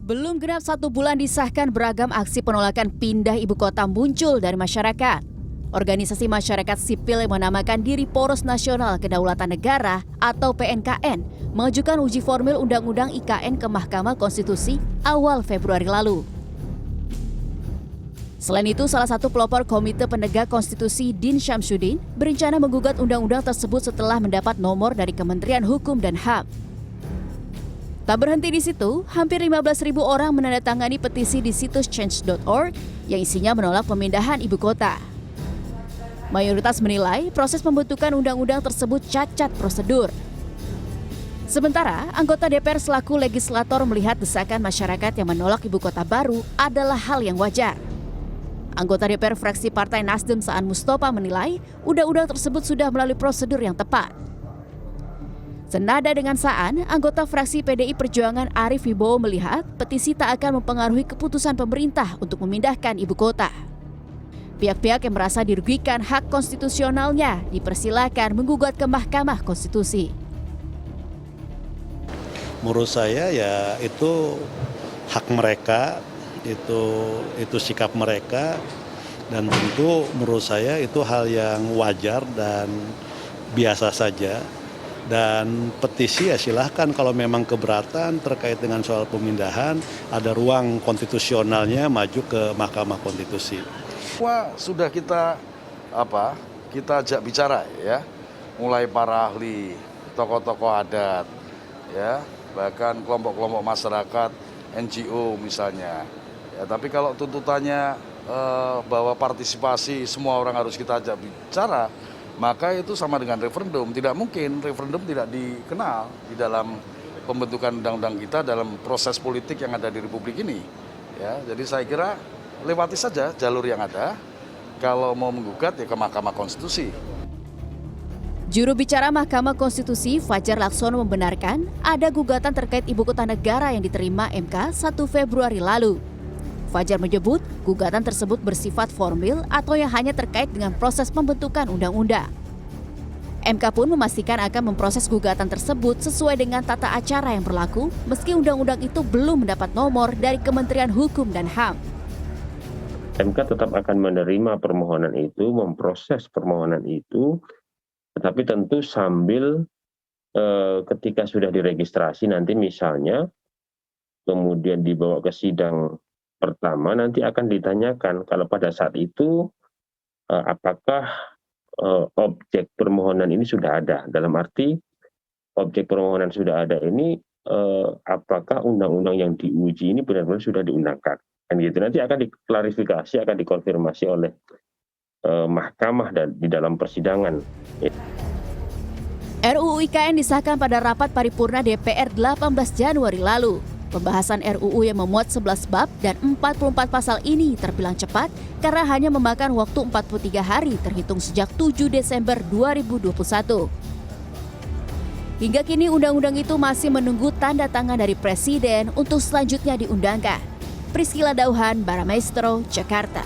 Belum genap 1 bulan disahkan, beragam aksi penolakan pindah ibu kota muncul dari masyarakat. Organisasi masyarakat sipil yang menamakan diri Poros Nasional Kedaulatan Negara atau PNKN mengajukan uji formil Undang-Undang IKN ke Mahkamah Konstitusi awal Februari lalu. Selain itu, salah satu pelopor Komite Penegak Konstitusi Din Syamsuddin berencana menggugat undang-undang tersebut setelah mendapat nomor dari Kementerian Hukum dan HAM. Tak berhenti di situ, hampir 15.000 orang menandatangani petisi di situs change.org yang isinya menolak pemindahan ibu kota. Mayoritas menilai proses pembentukan undang-undang tersebut cacat prosedur. Sementara, anggota DPR selaku legislator melihat desakan masyarakat yang menolak ibu kota baru adalah hal yang wajar. Anggota DPR fraksi Partai Nasdem Saan Mustafa menilai undang-undang tersebut sudah melalui prosedur yang tepat. Senada dengan Saan, anggota fraksi PDI Perjuangan Arief Wibowo melihat petisi tak akan mempengaruhi keputusan pemerintah untuk memindahkan ibu kota. Pihak-pihak yang merasa dirugikan hak konstitusionalnya dipersilakan menggugat ke Mahkamah Konstitusi. Menurut saya ya itu hak mereka, itu sikap mereka, dan tentu menurut saya itu hal yang wajar dan biasa saja. Dan petisi ya silahkan, kalau memang keberatan terkait dengan soal pemindahan, ada ruang konstitusionalnya maju ke Mahkamah Konstitusi. Wah, sudah kita ajak bicara ya, mulai para ahli, tokoh-tokoh adat, ya, bahkan kelompok-kelompok masyarakat, NGO misalnya. Ya, tapi kalau tuntutannya bahwa partisipasi semua orang harus kita ajak bicara, maka itu sama dengan referendum. Tidak mungkin referendum tidak dikenal di dalam pembentukan undang-undang kita dalam proses politik yang ada di Republik ini. Ya, jadi saya kira lewati saja jalur yang ada. Kalau mau menggugat ya ke Mahkamah Konstitusi. Juru bicara Mahkamah Konstitusi Fajar Laksono membenarkan ada gugatan terkait ibu kota negara yang diterima MK 1 Februari lalu. Fajar menyebut gugatan tersebut bersifat formil atau yang hanya terkait dengan proses pembentukan undang-undang. MK pun memastikan akan memproses gugatan tersebut sesuai dengan tata acara yang berlaku meski undang-undang itu belum mendapat nomor dari Kementerian Hukum dan HAM. MK tetap akan menerima permohonan itu, memproses permohonan itu, tetapi tentu sambil ketika sudah diregistrasi nanti misalnya, kemudian dibawa ke sidang pertama, nanti akan ditanyakan kalau pada saat itu apakah objek permohonan ini sudah ada. Dalam arti objek permohonan sudah ada ini apakah undang-undang yang diuji ini benar-benar sudah diundangkan. Dan gitu nanti akan diklarifikasi, akan dikonfirmasi oleh mahkamah dan di dalam persidangan. RUU IKN disahkan pada rapat paripurna DPR 18 Januari lalu. Pembahasan RUU yang memuat 11 bab dan 44 pasal ini terbilang cepat karena hanya memakan waktu 43 hari terhitung sejak 7 Desember 2021. Hingga kini undang-undang itu masih menunggu tanda tangan dari Presiden untuk selanjutnya diundangkan. Priscila Dauhan, Baramaestro, Jakarta.